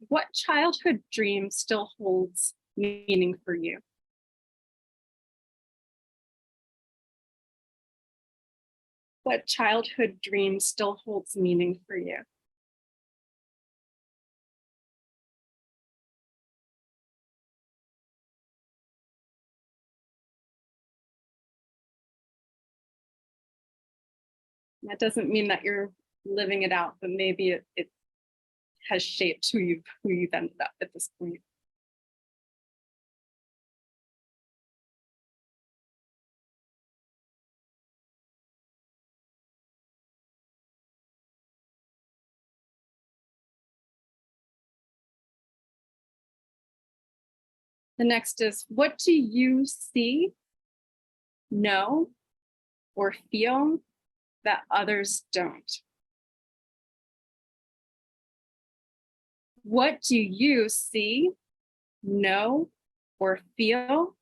what childhood dream still holds meaning for you? What childhood dream still holds meaning for you? That doesn't mean that you're living it out, but maybe it has shaped who you've ended up at this point. The next is, what do you see, know, or feel that others don't? What do you see, know, or feel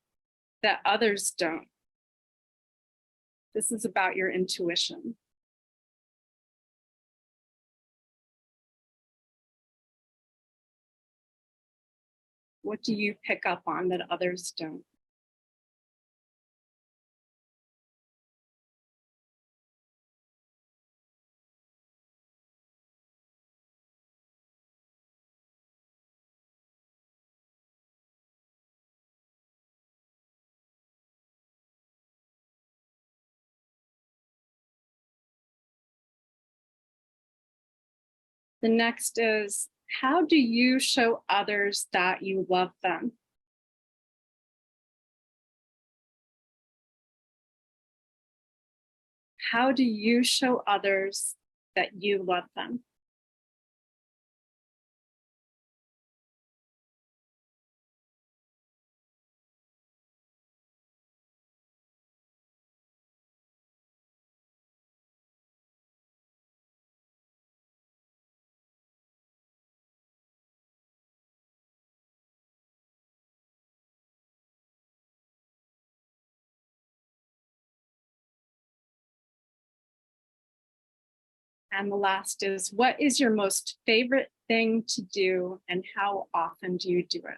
that others don't? This is about your intuition. What do you pick up on that others don't? The next is, how do you show others that you love them? How do you show others that you love them? And the last is, what is your most favorite thing to do and how often do you do it?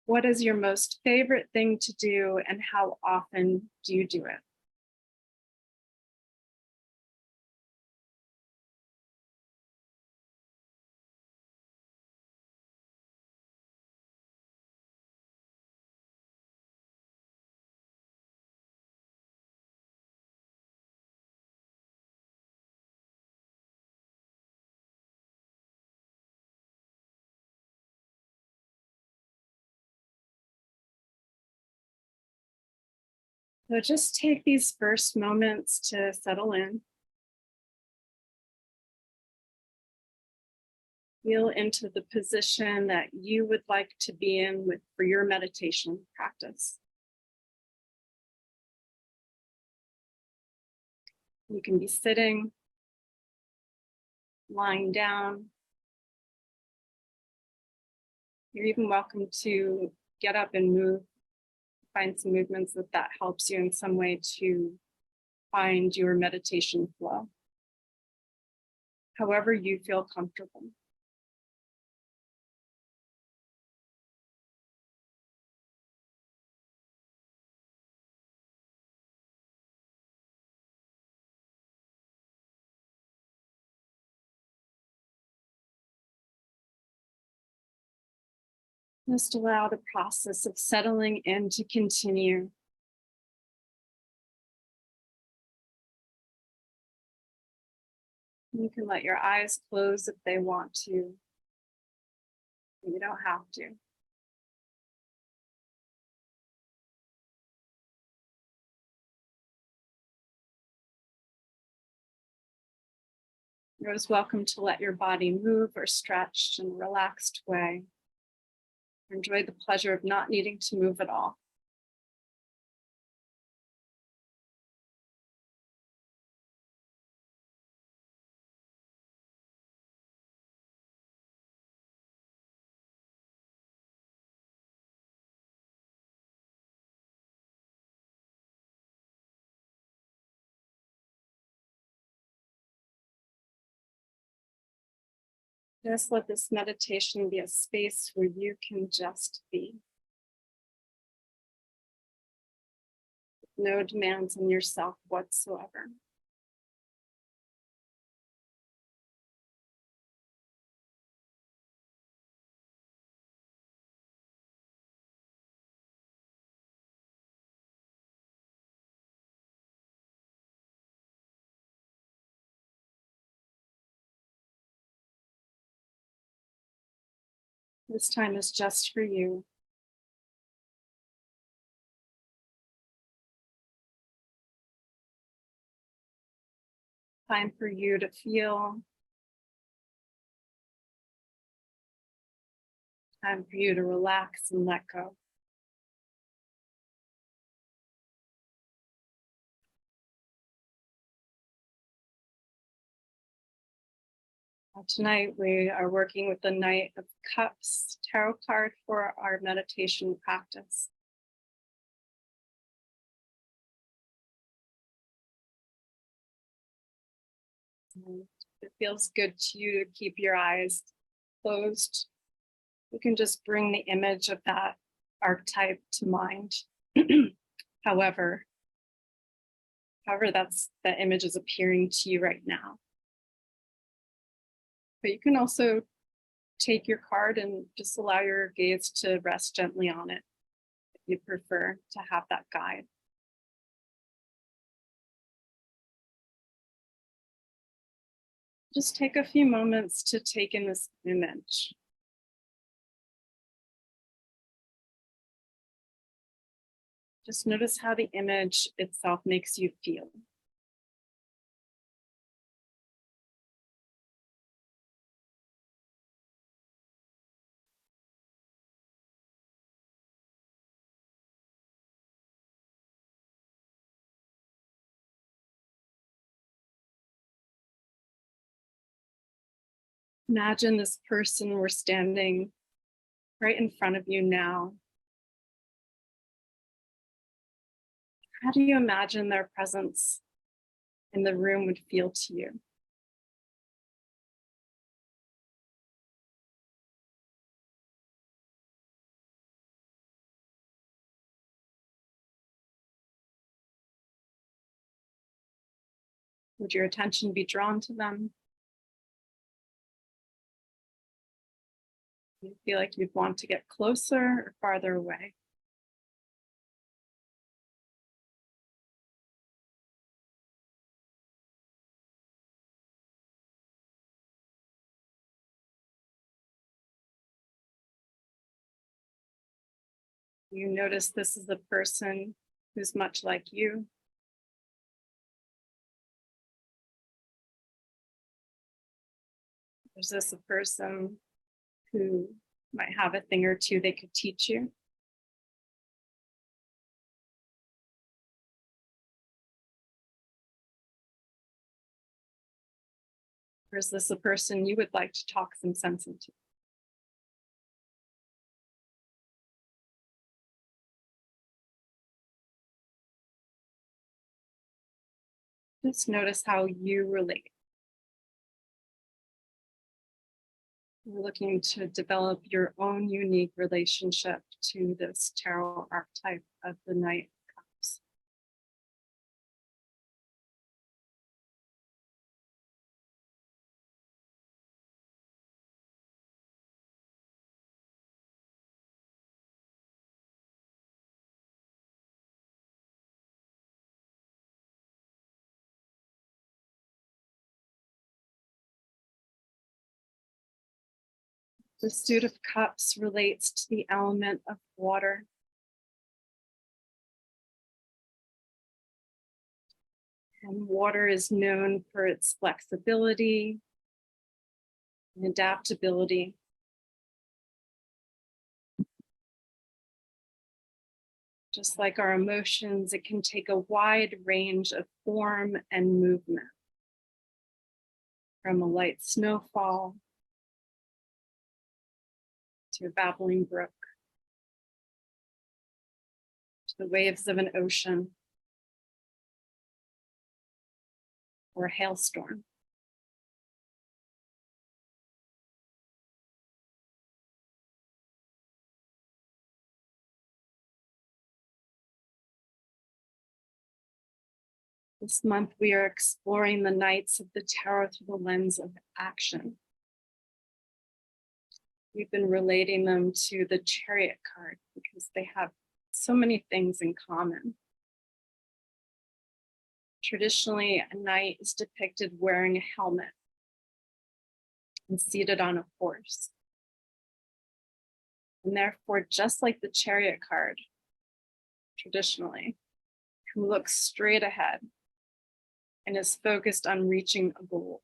What is your most favorite thing to do and how often do you do it? So just take these first moments to settle in. Feel into the position that you would like to be in for your meditation practice. You can be sitting, lying down. You're even welcome to get up and move, find some movements that helps you in some way to find your meditation flow. However you feel comfortable. Just allow the process of settling in to continue. You can let your eyes close if they want to. You don't have to. You're always welcome to let your body move or stretch in a relaxed way. Enjoy the pleasure of not needing to move at all. Just let this meditation be a space where you can just be. No demands on yourself whatsoever. This time is just for you. Time for you to feel. Time for you to relax and let go. Tonight we are working with the Knight of Cups tarot card for our meditation practice. And it feels good to you to keep your eyes closed. You can just bring the image of that archetype to mind. However that image is appearing to you right now. But you can also take your card and just allow your gaze to rest gently on it if you prefer to have that guide. Just take a few moments to take in this image. Just notice how the image itself makes you feel. Imagine this person were standing right in front of you now. How do you imagine their presence in the room would feel to you? Would your attention be drawn to them? Do you feel like you'd want to get closer or farther away? You notice this is a person who's much like you. Is this a person who might have a thing or two they could teach you? Or is this a person you would like to talk some sense into? Just notice how you relate. You're looking to develop your own unique relationship to this tarot archetype of the Knight of Cups. The Suit of Cups relates to the element of water. And water is known for its flexibility and adaptability. Just like our emotions, it can take a wide range of form and movement. From a light snowfall to a babbling brook, to the waves of an ocean, or a hailstorm. This month, we are exploring the Knights of the Tarot through the lens of action. We've been relating them to the Chariot card because they have so many things in common. Traditionally, a knight is depicted wearing a helmet and seated on a horse. And therefore, just like the Chariot card, traditionally, who looks straight ahead and is focused on reaching a goal.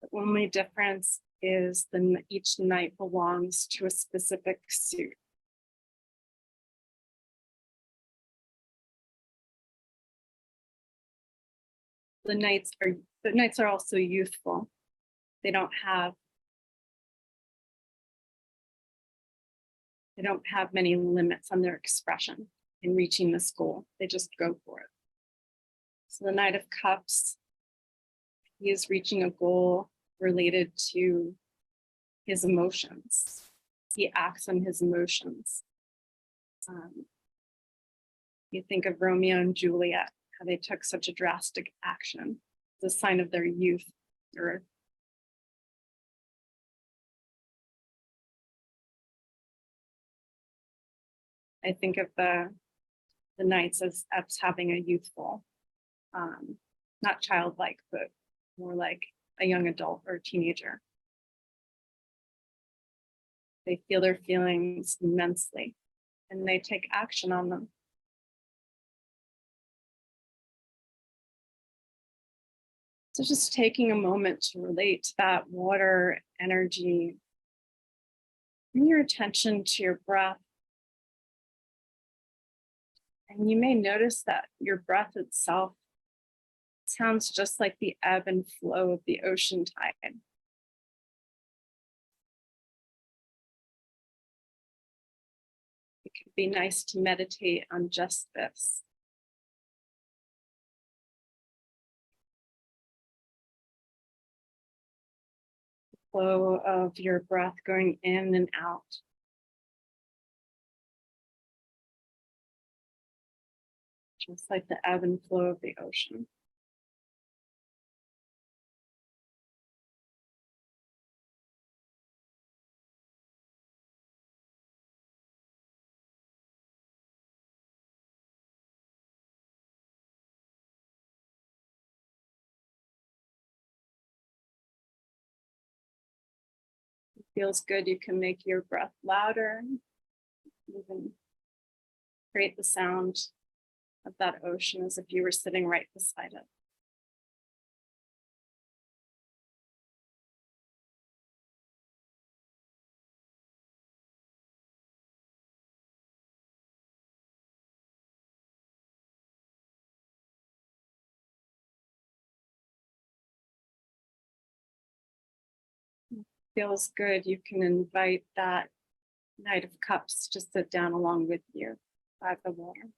The only difference is that each knight belongs to a specific suit. The knights are also youthful. They don't have many limits on their expression in reaching this goal. They just go for it. So the Knight of Cups, he is reaching a goal related to his emotions. He acts on his emotions. You think of Romeo and Juliet, how they took such a drastic action. It's a sign of their youth. I think of the knights as having a youthful, not childlike, but more like a young adult or a teenager. They feel their feelings immensely and they take action on them. So just taking a moment to relate to that water energy, bring your attention to your breath. And you may notice that your breath itself sounds just like the ebb and flow of the ocean tide. It could be nice to meditate on just this. The flow of your breath going in and out. Just like the ebb and flow of the ocean. It feels good. You can make your breath louder, even create the sound of that ocean as if you were sitting right beside it. Feels good. You can invite that Knight of Cups to sit down along with you by the water.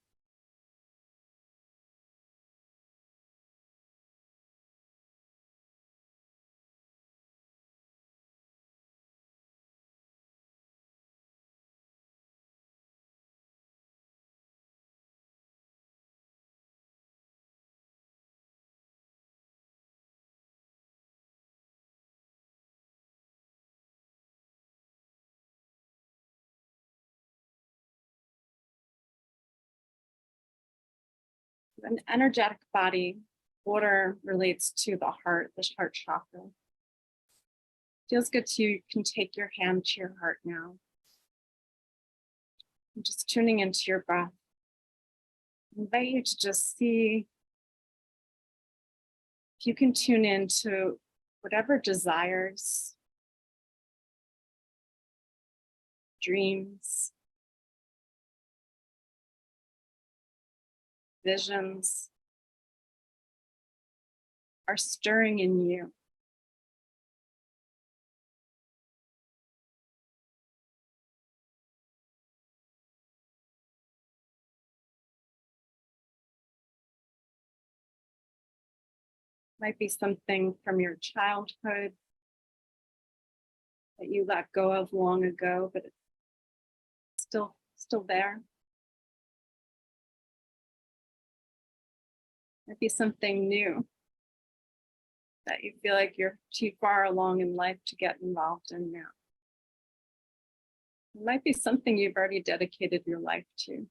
An energetic body, water relates to the heart chakra. Feels good to you can take your hand to your heart now. And just tuning into your breath. I invite you to just see if you can tune into whatever desires, dreams, visions are stirring in you. Might be something from your childhood that you let go of long ago, but it's still there. Might be something new that you feel like you're too far along in life to get involved in now. It might be something you've already dedicated your life to.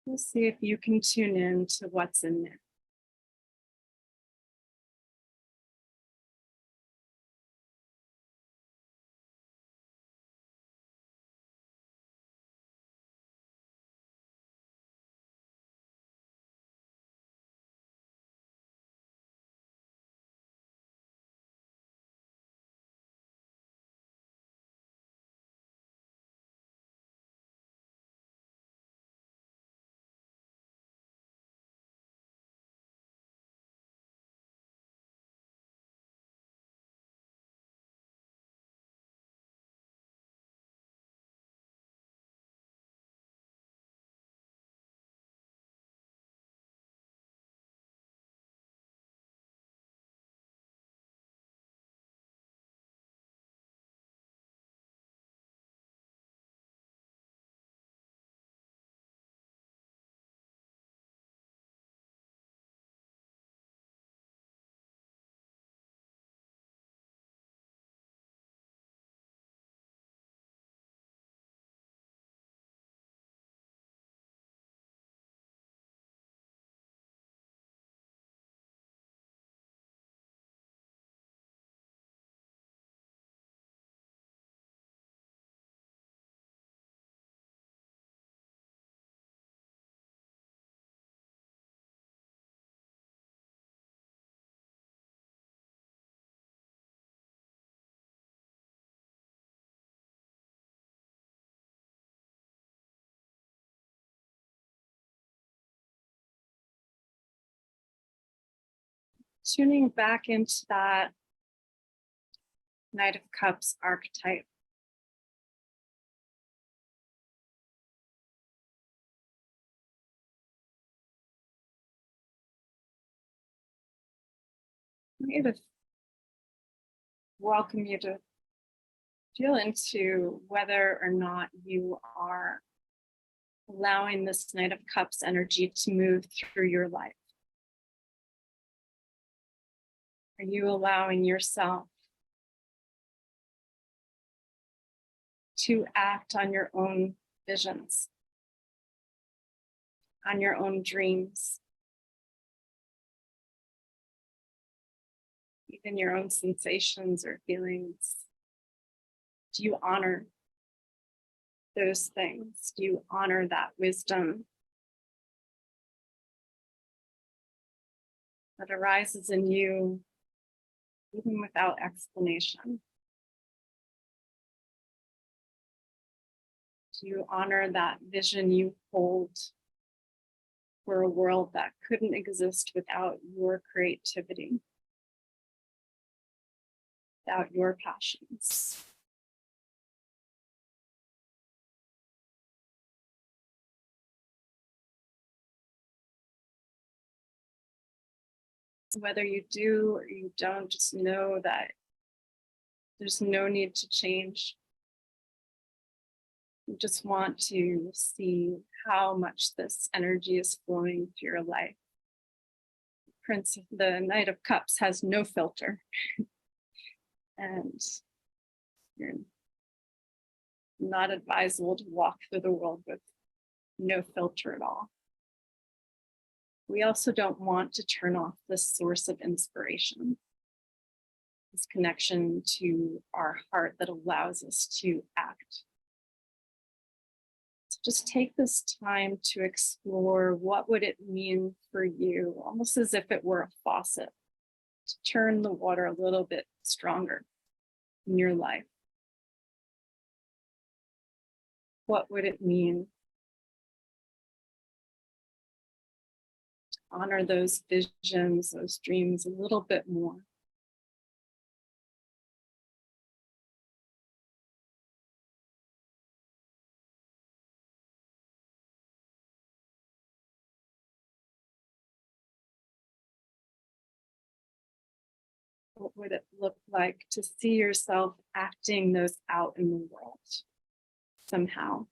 We'll see if you can tune in to what's in there. Tuning back into that Knight of Cups archetype. I'm going to welcome you to feel into whether or not you are allowing this Knight of Cups energy to move through your life. Are you allowing yourself to act on your own visions, on your own dreams, even your own sensations or feelings? Do you honor those things? Do you honor that wisdom that arises in you even without explanation? Do you honor that vision you hold for a world that couldn't exist without your creativity, without your passions? Whether you do or you don't, just know that there's no need to change. You just want to see how much this energy is flowing through your life. The Knight of Cups has no filter. And you're not advisable to walk through the world with no filter at all. We also don't want to turn off this source of inspiration, this connection to our heart that allows us to act. So just take this time to explore what would it mean for you, almost as if it were a faucet, to turn the water a little bit stronger in your life. What would it mean to honor those visions, those dreams a little bit more? What would it look like to see yourself acting those out in the world somehow?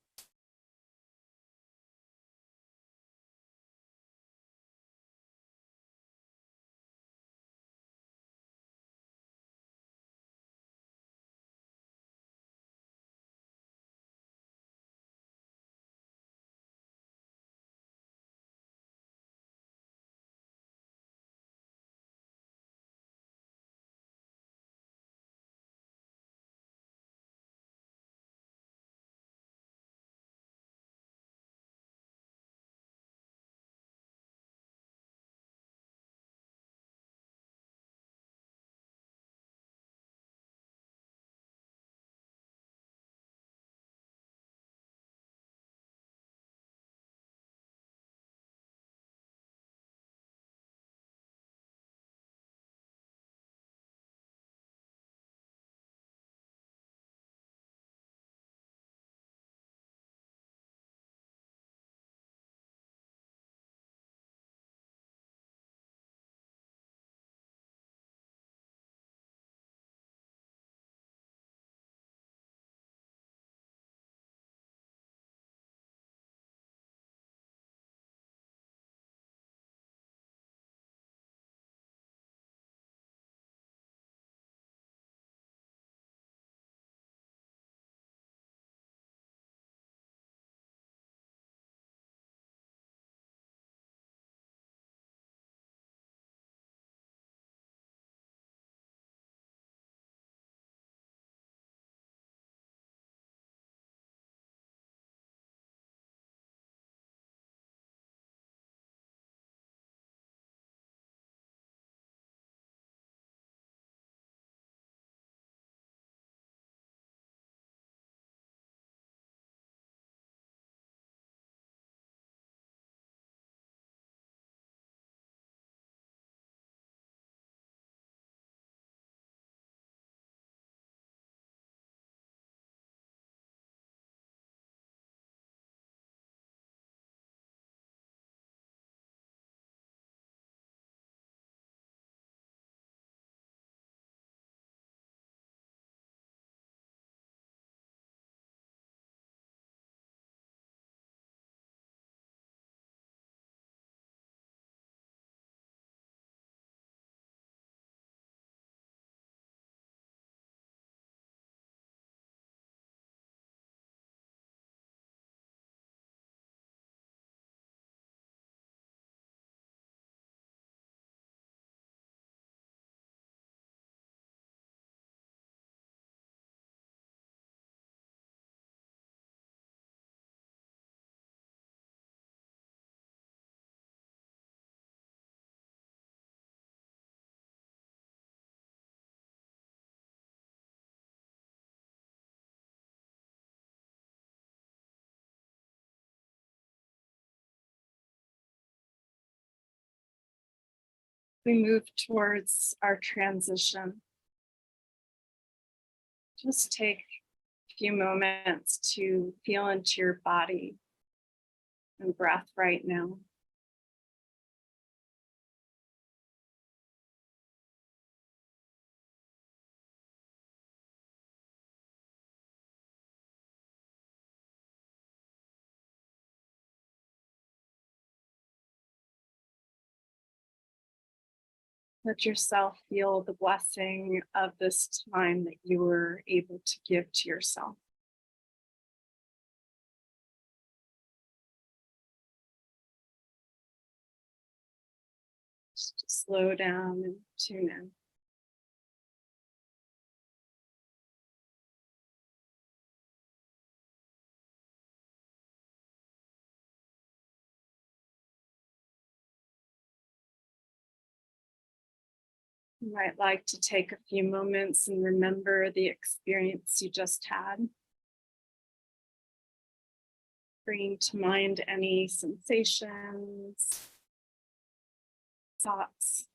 We move towards our transition. Just take a few moments to feel into your body and breath right now. Let yourself feel the blessing of this time that you were able to give to yourself. Just slow down and tune in. You might like to take a few moments and remember the experience you just had. Bringing to mind any sensations, thoughts,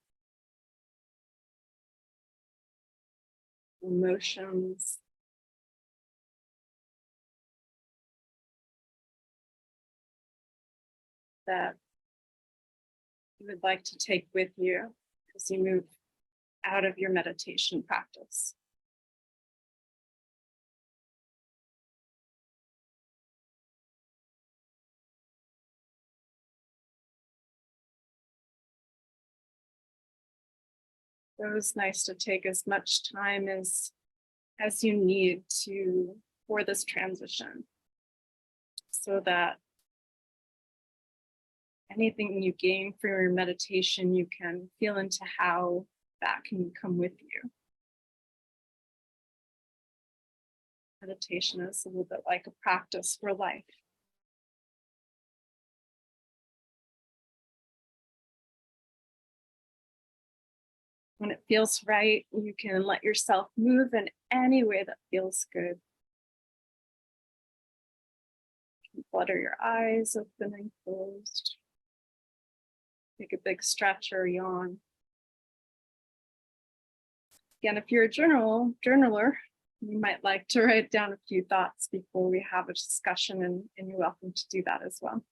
emotions that you would like to take with you as you move out of your meditation practice. So it's nice to take as much time as you need to for this transition, so that anything you gain for your meditation, you can feel into how that can come with you. Meditation is a little bit like a practice for life. When it feels right, you can let yourself move in any way that feels good. Flutter your eyes open and closed. Take a big stretch or yawn. Again, if you're a journaler, you might like to write down a few thoughts before we have a discussion, and you're welcome to do that as well.